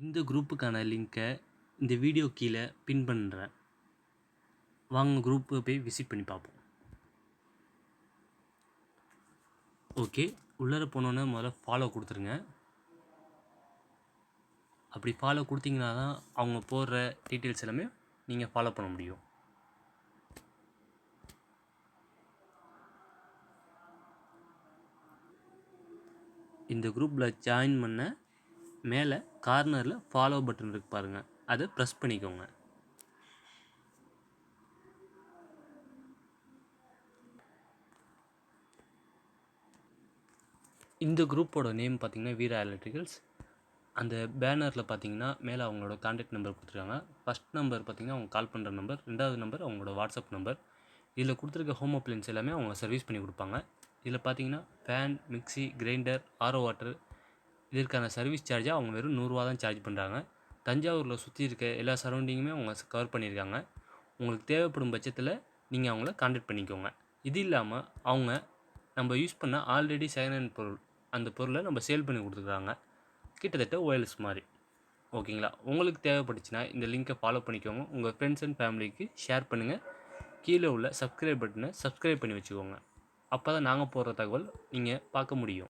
இந்த குரூப்புக்கான லிங்க்கை இந்த வீடியோ கீழே பின் பண்ணுறேன். வாங்க குரூப்பை போய் விசிட் பண்ணி பார்ப்போம். ஓகே, உள்ளார போனோன்னே முதல்ல ஃபாலோ கொடுத்துருங்க. அப்படி ஃபாலோ கொடுத்தீங்கன்னா தான் அவங்க போடுற டீட்டெயில்ஸ் எல்லாமே நீங்கள் ஃபாலோ பண்ண முடியும். இந்த குரூப்பில் ஜாயின் பண்ண மேலே கார்னரில் ஃபாலோ பட்டன் இருக்கு பாருங்கள், அதை ப்ரெஸ் பண்ணிக்கோங்க. இந்த குரூப்போட நேம் பார்த்தீங்கன்னா வீரா எலக்ட்ரிக்கல்ஸ். அந்த பேனரில் பார்த்தீங்கன்னா மேலே அவங்களோட கான்டாக்ட் நம்பர் கொடுத்துருக்காங்க. ஃபஸ்ட் நம்பர் பார்த்தீங்கன்னா அவங்க கால் பண்ணுற நம்பர், ரெண்டாவது நம்பர் அவங்களோட வாட்ஸ்அப் நம்பர். இதில் கொடுத்துருக்க ஹோம் அப்ளையன்ஸ் எல்லாமே அவங்க சர்வீஸ் பண்ணி கொடுப்பாங்க. இதில் பார்த்தீங்கன்னா fan, mixie, grinder, RO water இதற்கான சர்வீஸ் சார்ஜாக அவங்க வெறும் 100 தான் சார்ஜ் பண்ணுறாங்க. தஞ்சாவூரில் சுற்றி இருக்க எல்லா சரௌண்டிங்குமே அவங்க கவர் பண்ணியிருக்காங்க. உங்களுக்கு தேவைப்படும் பட்சத்தில் நீங்கள் அவங்கள கான்டாக்ட் பண்ணிக்கோங்க. இது இல்லாமல் அவங்க நம்ம யூஸ் பண்ண ஆல்ரெடி செகண்ட் ஹேண்ட் பொருள், அந்த பொருளை நம்ம சேல் பண்ணி கொடுத்துருக்காங்க. கிட்டத்தட்ட ஒயர்லெஸ் மாதிரி. ஓகேங்களா? உங்களுக்கு தேவைப்பட்டுச்சுன்னா இந்த லிங்க்கை ஃபாலோ பண்ணிக்கோங்க. உங்கள் ஃப்ரெண்ட்ஸ் அண்ட் ஃபேமிலிக்கு ஷேர் பண்ணுங்கள். கீழே உள்ள சப்ஸ்கிரைப் பட்டனை சப்ஸ்கிரைப் பண்ணி வச்சுக்கோங்க. அப்போ தான் நாங்கள் போடுற தகவல் நீங்கள் பார்க்க முடியும்.